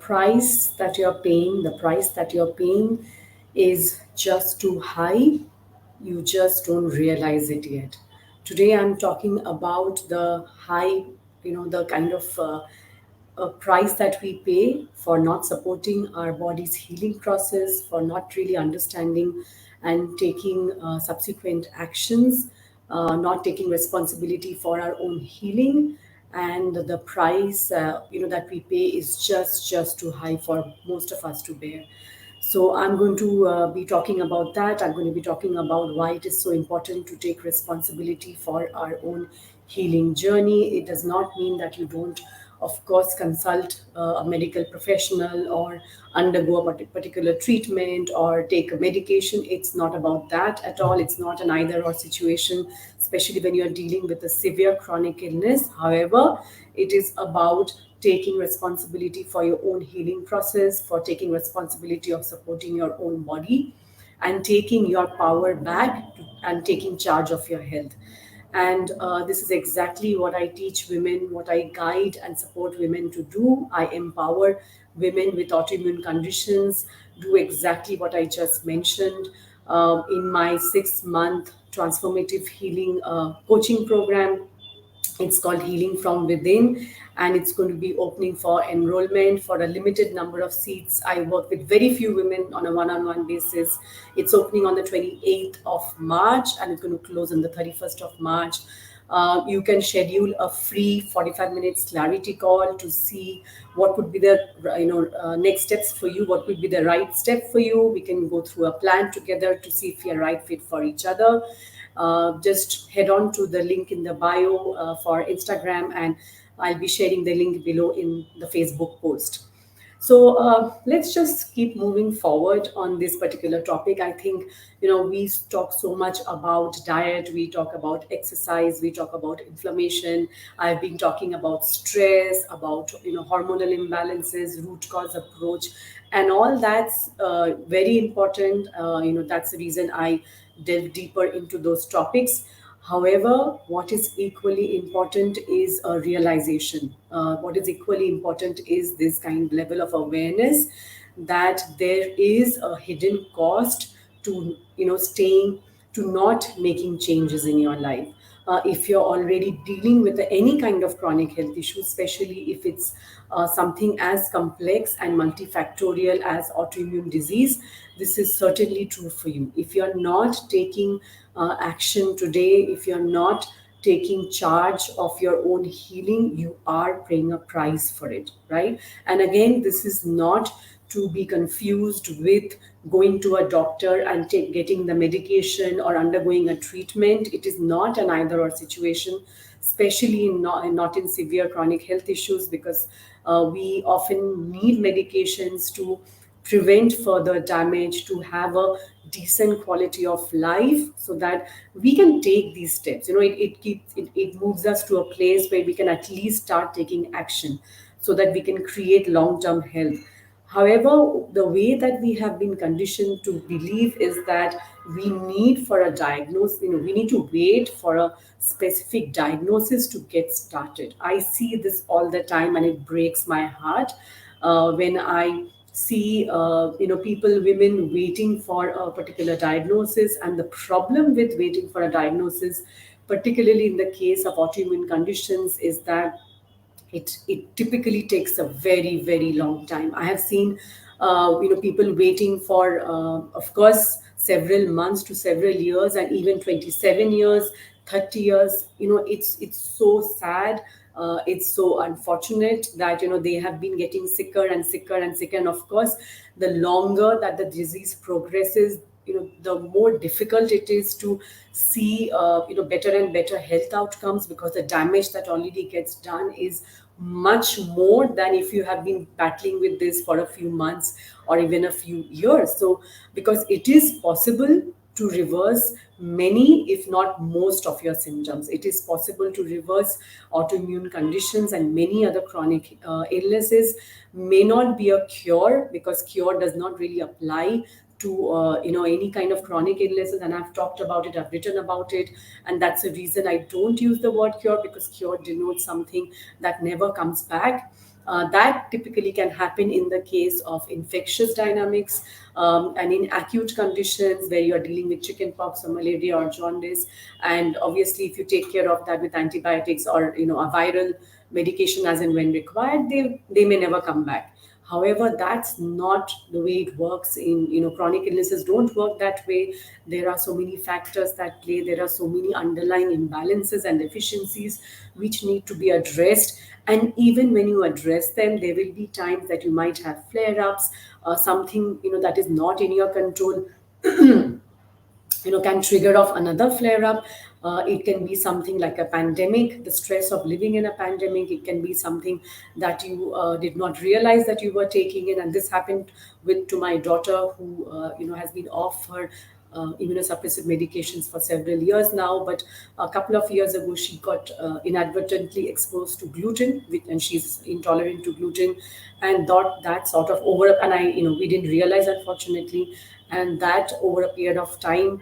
price that you're paying is just too high. You just don't realize it yet. Today, I'm talking about the high, the kind of a price that we pay for not supporting our body's healing process, for not really understanding and taking subsequent actions, not taking responsibility for our own healing, and the price that we pay is just too high for most of us to bear. So I'm going to be talking about that. I'm going to be talking about why it is so important to take responsibility for our own healing journey. It does not mean that you don't, of course, consult a medical professional or undergo a particular treatment or take a medication. It's not about that at all. It's not an either or situation, especially when you're dealing with a severe chronic illness. However, it is about taking responsibility for your own healing process, for taking responsibility of supporting your own body, and taking your power back and taking charge of your health. And this is exactly what I teach women, what I guide and support women to do. I empower women with autoimmune conditions, do exactly what I just mentioned. In my 6 month transformative healing coaching program, it's called Healing from Within, and it's going to be opening for enrollment for a limited number of seats. I work with very few women on a one on one basis. It's opening on the 28th of March and it's going to close on the 31st of March. You can schedule a free 45 minutes clarity call to see what would be the next steps for you, what would be the right step for you. We can go through a plan together to see if you're right fit for each other. Just head on to the link in the bio for Instagram, and I'll be sharing the link below in the Facebook post. So let's just keep moving forward on this particular topic. I think, we talk so much about diet, we talk about exercise, we talk about inflammation. I've been talking about stress, about, hormonal imbalances, root cause approach, and all that's very important. That's the reason I delve deeper into those topics. However, what is equally important is a realization. What is equally important is this kind of level of awareness that there is a hidden cost to staying, to not making changes in your life. If you're already dealing with any kind of chronic health issue, especially if it's something as complex and multifactorial as autoimmune disease, this is certainly true for you. If you're not taking action today, if you're not taking charge of your own healing, you are paying a price for it, right? And again, this is not to be confused with going to a doctor and getting the medication or undergoing a treatment. It is not an either or situation, especially not in severe chronic health issues, because we often need medications to prevent further damage, to have a decent quality of life, so that we can take these steps. It moves us to a place where we can at least start taking action, so that we can create long-term health. However, the way that we have been conditioned to believe is that we need for a diagnosis, we need to wait for a specific diagnosis to get started. I see this all the time and it breaks my heart when I see people, women waiting for a particular diagnosis. And the problem with waiting for a diagnosis, particularly in the case of autoimmune conditions, is that it typically takes a very very long time. I have seen people waiting for of course several months to several years, and even 27 years, 30 years. It's so sad. It's so unfortunate that they have been getting sicker and sicker and sicker. And of course, the longer that the disease progresses, the more difficult it is to see better and better health outcomes, because the damage that already gets done is much more than if you have been battling with this for a few months or even a few years. So because it is possible to reverse many, if not most, of your symptoms. It is possible to reverse autoimmune conditions and many other chronic illnesses. May not be a cure, because cure does not really apply to any kind of chronic illnesses, and I've talked about it, I've written about it, and that's the reason I don't use the word cure, because cure denotes something that never comes back. That typically can happen in the case of infectious dynamics, and in acute conditions where you're dealing with chickenpox or malaria or jaundice. And obviously, if you take care of that with antibiotics or a viral medication as and when required, they may never come back. However, that's not the way it works. In chronic illnesses don't work that way. There are so many factors that play. There are so many underlying imbalances and deficiencies which need to be addressed. And even when you address them, there will be times that you might have flare-ups, something that is not in your control can trigger off another flare up. It can be something like a pandemic, the stress of living in a pandemic. It can be something that you did not realize that you were taking in, and this happened with to my daughter, who has been off her immunosuppressive medications for several years now. But a couple of years ago, she got inadvertently exposed to gluten, and she's intolerant to gluten, and that sort of over. And we didn't realize, unfortunately, and that over a period of time,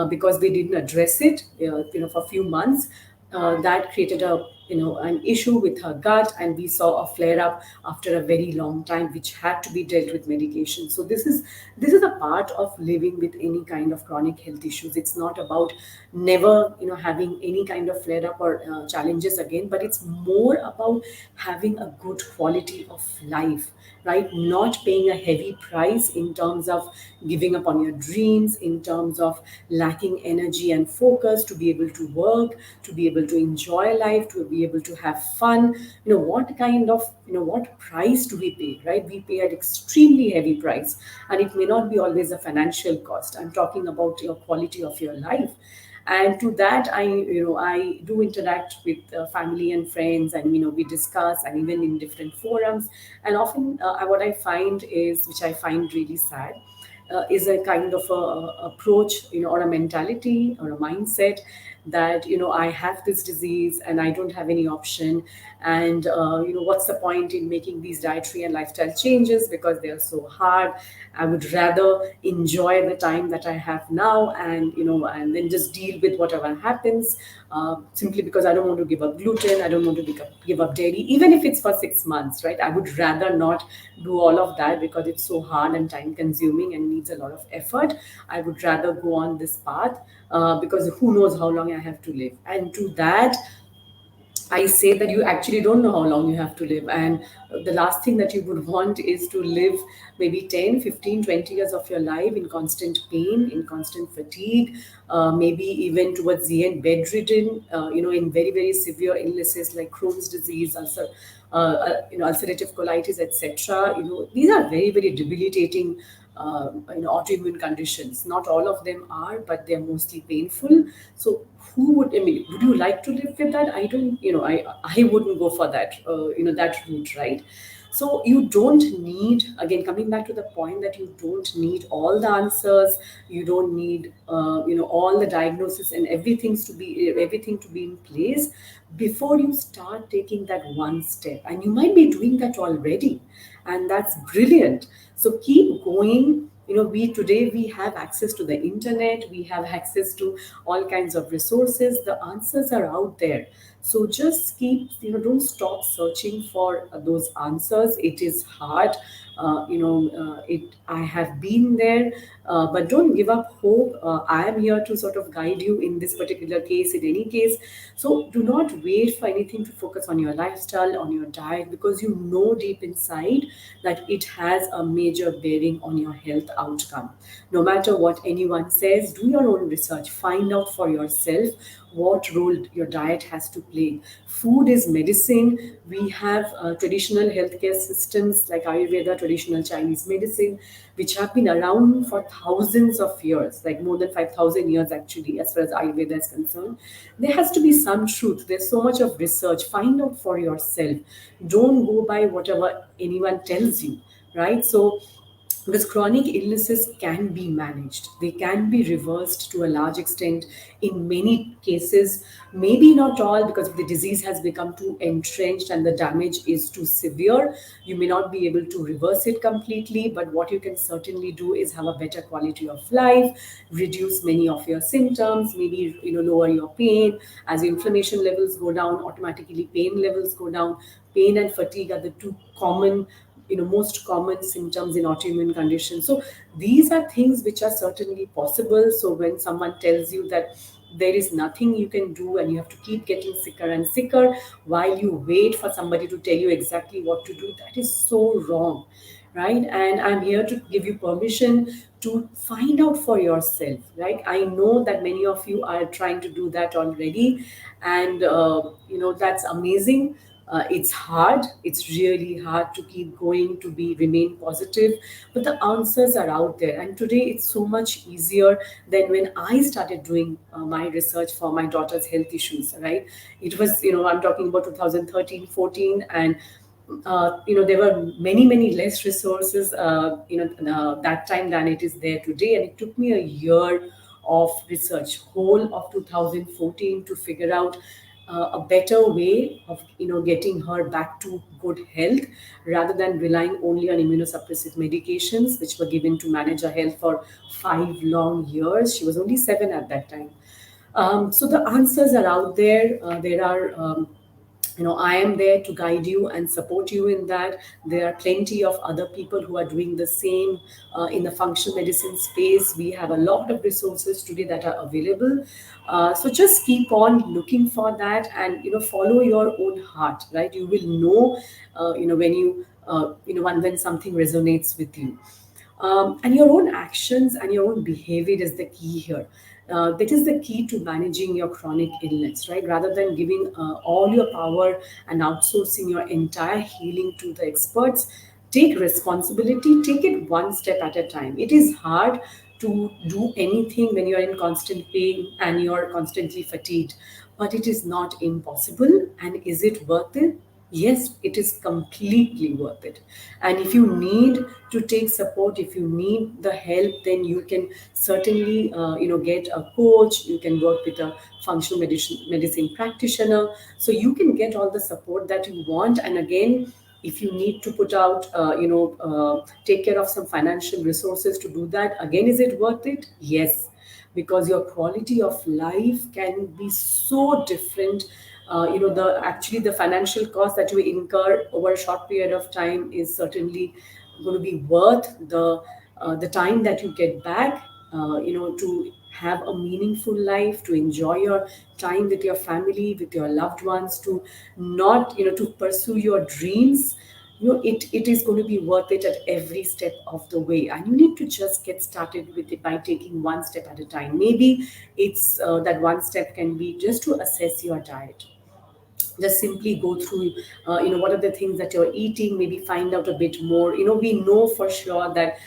because we didn't address it, for a few months, that created an issue with her gut, and we saw a flare up after a very long time, which had to be dealt with medication. So this is a part of living with any kind of chronic health issues. It's not about never having any kind of flare up or challenges again, but it's more about having a good quality of life, right? Not paying a heavy price in terms of giving up on your dreams, in terms of lacking energy and focus to be able to work, to be able to enjoy life, to be able to have fun. What kind of, what price do we pay, right? We pay an extremely heavy price, and it may not be always a financial cost. I'm talking about your quality of your life. And to that, I do interact with family and friends, and we discuss, and even in different forums. And often, what I find is, which I find really sad, is a kind of a approach, or a mentality or a mindset that I have this disease and I don't have any option. And what's the point in making these dietary and lifestyle changes because they are so hard? I would rather enjoy the time that I have now, and and then just deal with whatever happens, simply because I don't want to give up gluten, I don't want to give up dairy, even if it's for 6 months, right? I would rather not do all of that because it's so hard and time consuming and needs a lot of effort. I would rather go on this path, because who knows how long I have to live. And to that, I say that you actually don't know how long you have to live. And the last thing that you would want is to live maybe 10, 15, 20 years of your life in constant pain, in constant fatigue, maybe even towards the end, bedridden, in very, very severe illnesses like Crohn's disease, ulcerative colitis, etc. These are very, very debilitating autoimmune conditions. Not all of them are, but they're mostly painful. So would you like to live with that? I don't, I wouldn't go for that, that route, right? So you don't need, again, coming back to the point, that you don't need all the answers. You don't need, all the diagnosis and everything to be in place before you start taking that one step. And you might be doing that already, and that's brilliant. So keep going. We have access to the internet, we have access to all kinds of resources. The answers are out there. So just keep, don't stop searching for those answers. It is hard. I have been there, but don't give up hope. I am here to sort of guide you in this particular case, in any case. So do not wait for anything to focus on your lifestyle, on your diet, because you know deep inside that it has a major bearing on your health outcome. No matter what anyone says, do your own research, find out for yourself what role your diet has to play. Food is medicine. We have traditional healthcare systems like Ayurveda, traditional Chinese medicine, which have been around for thousands of years, like more than 5,000 years actually, as far as Ayurveda is concerned. There has to be some truth. There's so much of research. Find out for yourself. Don't go by whatever anyone tells you, right? So because chronic illnesses can be managed, they can be reversed to a large extent in many cases, maybe not all, because if the disease has become too entrenched and the damage is too severe, you may not be able to reverse it completely. But what you can certainly do is have a better quality of life, reduce many of your symptoms, maybe lower your pain. As inflammation levels go down, automatically pain levels go down. Pain and fatigue are the two common, most common symptoms in autoimmune conditions. So these are things which are certainly possible. So when someone tells you that there is nothing you can do and you have to keep getting sicker and sicker while you wait for somebody to tell you exactly what to do, that is so wrong, right? And I'm here to give you permission to find out for yourself, right? I know that many of you are trying to do that already, and that's amazing. It's hard, it's really hard to keep going, to be remain positive, but the answers are out there. And today it's so much easier than when I started doing my research for my daughter's health issues, right? It was, I'm talking about 2013, 14, and there were many less resources, that time than it is there today. And it took me a year of research, whole of 2014, to figure out a better way of getting her back to good health, rather than relying only on immunosuppressive medications which were given to manage her health for 5 long years. She was only 7 at that time. So the answers are out there. There are I am there to guide you and support you in that. There are plenty of other people who are doing the same in the functional medicine space. We have a lot of resources today that are available. So just keep on looking for that, and follow your own heart, right? You will know when when something resonates with you. And your own actions and your own behavior is the key here. That is the key to managing your chronic illness, right? Rather than giving all your power and outsourcing your entire healing to the experts, take responsibility, take it one step at a time. It is hard to do anything when you're in constant pain and you're constantly fatigued, but it is not impossible. And is it worth it? Yes, it is completely worth it. And if you need to take support, if you need the help, then you can certainly get a coach. You can work with a functional medicine practitioner, so you can get all the support that you want. And again, if you need to put out take care of some financial resources to do that, again, is it worth it? Yes, because your quality of life can be so different. The actually the financial cost that you incur over a short period of time is certainly going to be worth the time that you get back, to have a meaningful life, to enjoy your time with your family, with your loved ones, to not to pursue your dreams. It is going to be worth it at every step of the way. And you need to just get started with it by taking one step at a time. Maybe it's that one step can be just to assess your diet. Just simply go through what are the things that you're eating, maybe find out a bit more. We know for sure that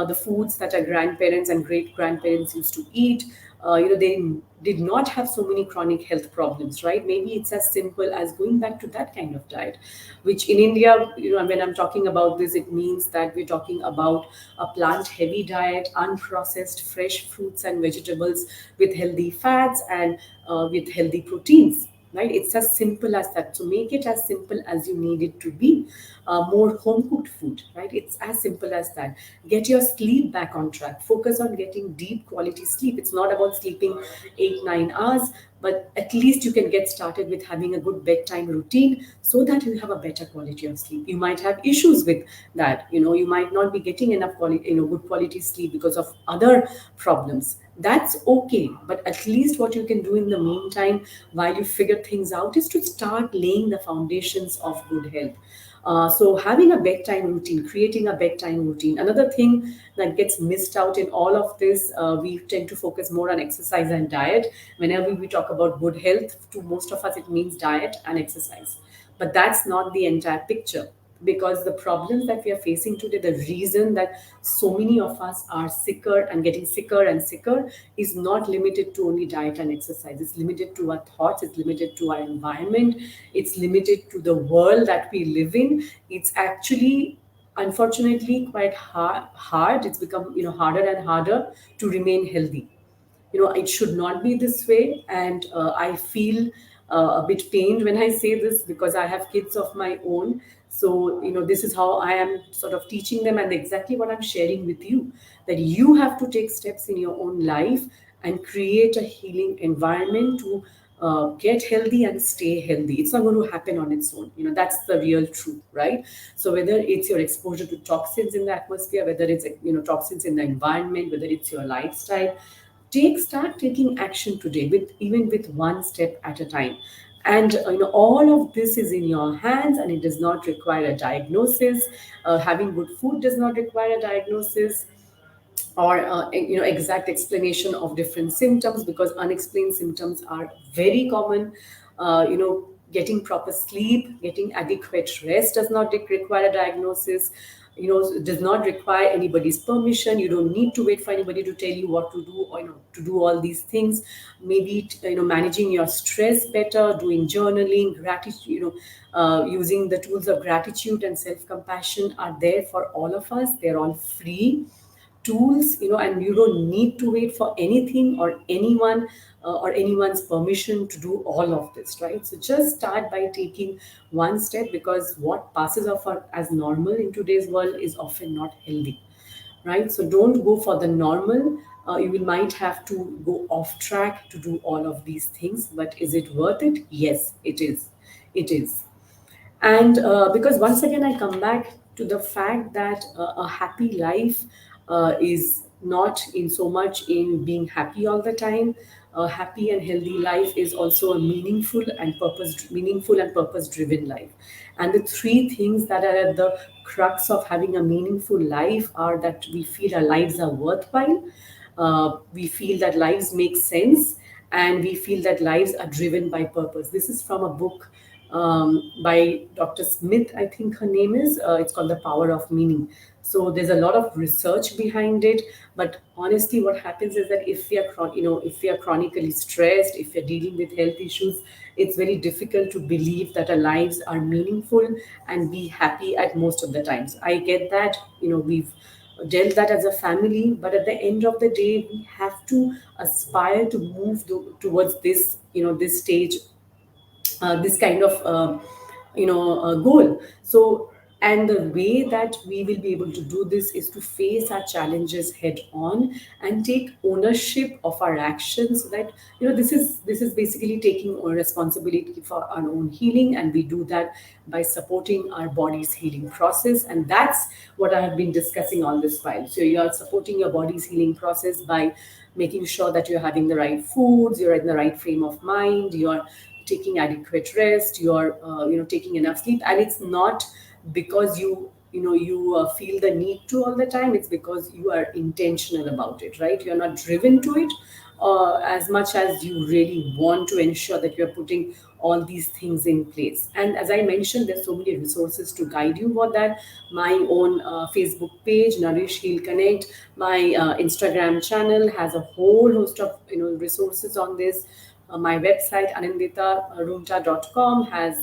the foods that our grandparents and great grandparents used to eat, they did not have so many chronic health problems, right? Maybe it's as simple as going back to that kind of diet, which in India, when I'm talking about this, it means that we're talking about a plant heavy diet, unprocessed fresh fruits and vegetables with healthy fats and with healthy proteins, right? It's as simple as that. So make it as simple as you need it to be. More home cooked food, right? It's as simple as that. Get your sleep back on track. Focus on getting deep quality sleep. It's not about sleeping 8 9 hours, but at least you can get started with having a good bedtime routine so that you have a better quality of sleep. You might have issues with that. You might not be getting enough quality, good quality sleep because of other problems. That's okay, but at least what you can do in the meantime while you figure things out is to start laying the foundations of good health. So having a bedtime routine, creating a bedtime routine. Another thing that gets missed out in all of this, we tend to focus more on exercise and diet. Whenever we talk about good health, to most of us, it means diet and exercise. But that's not the entire picture, because the problems that we are facing today, the reason that so many of us are sicker and getting sicker and sicker, is not limited to only diet and exercise. It's limited to our thoughts, it's limited to our environment, it's limited to the world that we live in. It's actually unfortunately quite hard. It's become, harder and harder to remain healthy. It should not be this way, and I feel a bit pained when I say this, because I have kids of my own. So this is how I am sort of teaching them, and exactly what I'm sharing with you, that you have to take steps in your own life and create a healing environment to get healthy and stay healthy. It's not going to happen on its own. That's the real truth, right? So whether it's your exposure to toxins in the atmosphere, whether it's toxins in the environment, whether it's your lifestyle, start taking action today, with even with one step at a time. And all of this is in your hands, and it does not require a diagnosis. Having good food does not require a diagnosis, or exact explanation of different symptoms, because unexplained symptoms are very common. Getting proper sleep, getting adequate rest does not require a diagnosis. Does not require anybody's permission. You don't need to wait for anybody to tell you what to do, or to do all these things. Maybe managing your stress better, doing journaling, gratitude, using the tools of gratitude and self compassion are there for all of us. They're all free tools, and you don't need to wait for anything or anyone, or anyone's permission to do all of this, right? So just start by taking one step, because what passes off as normal in today's world is often not healthy, right? So don't go for the normal. You will might have to go off track to do all of these things, but is it worth it? Yes, it is. It is. And because once again, I come back to the fact that a happy life is not in so much in being happy all the time. A happy and healthy life is also a meaningful and purpose driven life. And the three things that are at the crux of having a meaningful life are that we feel our lives are worthwhile, we feel that lives make sense, and we feel that lives are driven by purpose. This is from a book by Dr. Smith, I think her name is. It's called The Power of Meaning. So there's a lot of research behind it, but honestly, what happens is that if we are chronically stressed, if we're dealing with health issues, it's very difficult to believe that our lives are meaningful and be happy at most of the times. I get that. We've dealt that as a family, but at the end of the day, we have to aspire to move towards this stage, this kind of goal. So, and the way that we will be able to do this is to face our challenges head on and take ownership of our actions. So that this is basically taking responsibility for our own healing, and we do that by supporting our body's healing process. And that's what I have been discussing on this file. So you are supporting your body's healing process by making sure that you're having the right foods, you're in the right frame of mind, you're taking adequate rest, you're taking enough sleep. And it's not because you feel the need to all the time. It's because you are intentional about it, right? You're not driven to it as much as you really want to ensure that you're putting all these things in place. And as I mentioned, there's so many resources to guide you for that. My own Facebook page, Nourish Heal Connect, my Instagram channel has a whole host of resources on this. My website, ananditarunta.com, has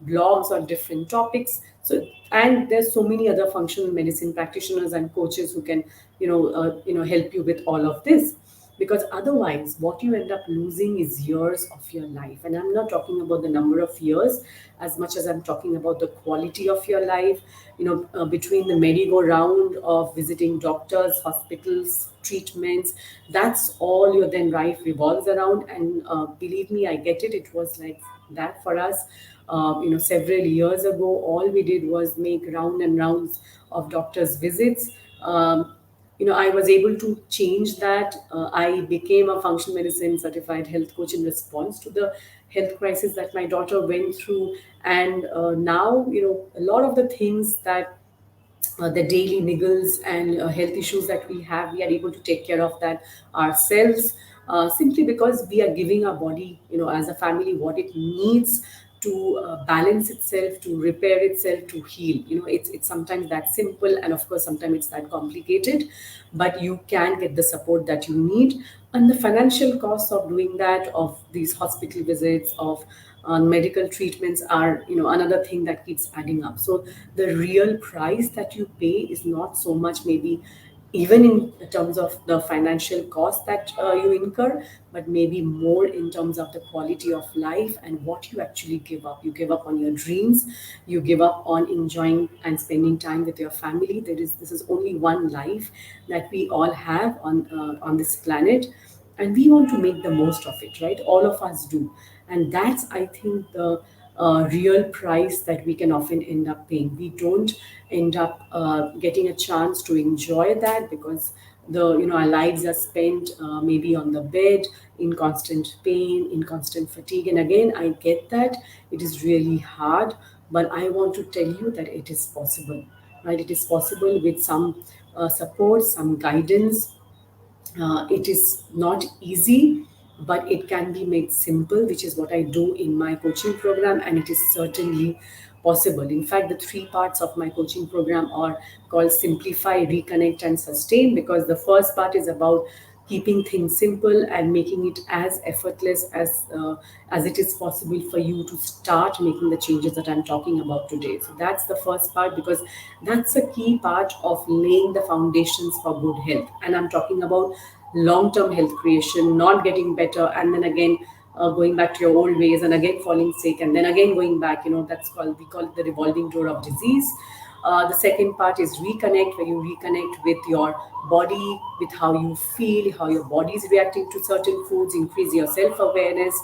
blogs on different topics. So, and there's so many other functional medicine practitioners and coaches who can help you with all of this. Because otherwise, what you end up losing is years of your life. And I'm not talking about the number of years as much as I'm talking about the quality of your life. Between the merry-go-round of visiting doctors, hospitals, treatments, that's all your then life revolves around. And believe me, I get it. It was like that for us. Several years ago, all we did was make round and rounds of doctors' visits. I was able to change that. I became a functional medicine certified health coach in response to the health crisis that my daughter went through. And now, a lot of the things that the daily niggles and health issues that we are able to take care of that ourselves, simply because we are giving our body, as a family, what it needs to balance itself, to repair itself, to heal. It's sometimes that simple, and of course sometimes it's that complicated, but you can get the support that you need. And the financial costs of doing that, of these hospital visits, of medical treatments are, another thing that keeps adding up. So the real price that you pay is not so much, maybe even in terms of the financial cost that you incur, but maybe more in terms of the quality of life and what you actually give up. You give up on your dreams, you give up on enjoying and spending time with your family. This is only one life that we all have on this planet, and we want to make the most of it, right? All of us do. And that's, I think, the real price that we can often end up paying. We don't end up getting a chance to enjoy that, because our lives are spent maybe on the bed, in constant pain, in constant fatigue. And again, I get that it is really hard, but I want to tell you that it is possible, right? It is possible with some support, some guidance. It is not easy, but it can be made simple, which is what I do in my coaching program, and it is certainly possible. In fact, the three parts of my coaching program are called Simplify, Reconnect, and Sustain, because the first part is about keeping things simple and making it as effortless as it is possible for you to start making the changes that I'm talking about today. So that's the first part, because that's a key part of laying the foundations for good health. And I'm talking about long-term health creation, not getting better and then again going back to your old ways and again falling sick and then again going back. That's called, we call it the revolving door of disease. The second part is reconnect, where you reconnect with your body, with how you feel, how your body is reacting to certain foods, increase your self awareness,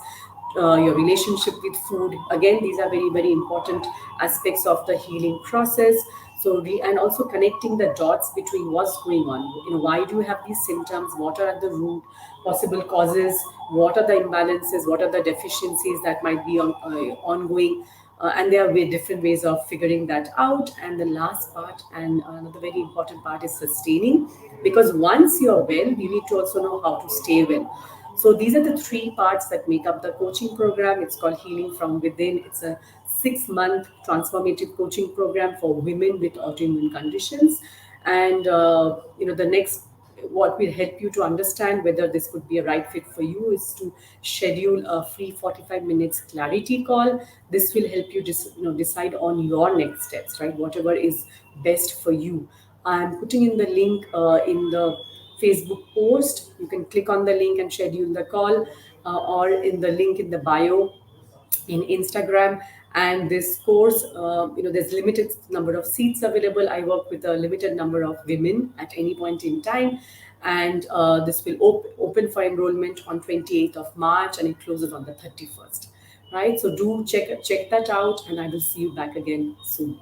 your relationship with food. Again, these are very, very important aspects of the healing process. So, and also connecting the dots between what's going on. Why do you have these symptoms? What are at the root possible causes? What are the imbalances? What are the deficiencies that might be ongoing? And there are different ways of figuring that out. And the last part, and another very important part, is sustaining, because once you're well, you need to also know how to stay well. So these are the three parts that make up the coaching program. It's called Healing from Within. It's a 6-month transformative coaching program for women with autoimmune conditions. And the next, what will help you to understand whether this could be a right fit for you, is to schedule a free 45 minutes clarity call. This will help you decide on your next steps, right? Whatever is best for you. I'm putting in the link in the Facebook post. You can click on the link and schedule the call, or in the link in the bio in Instagram. And this course, there's limited number of seats available. I work with a limited number of women at any point in time, and this will open for enrollment on 28th of March, and it closes on the 31st. Right? So do check that out, and I will see you back again soon.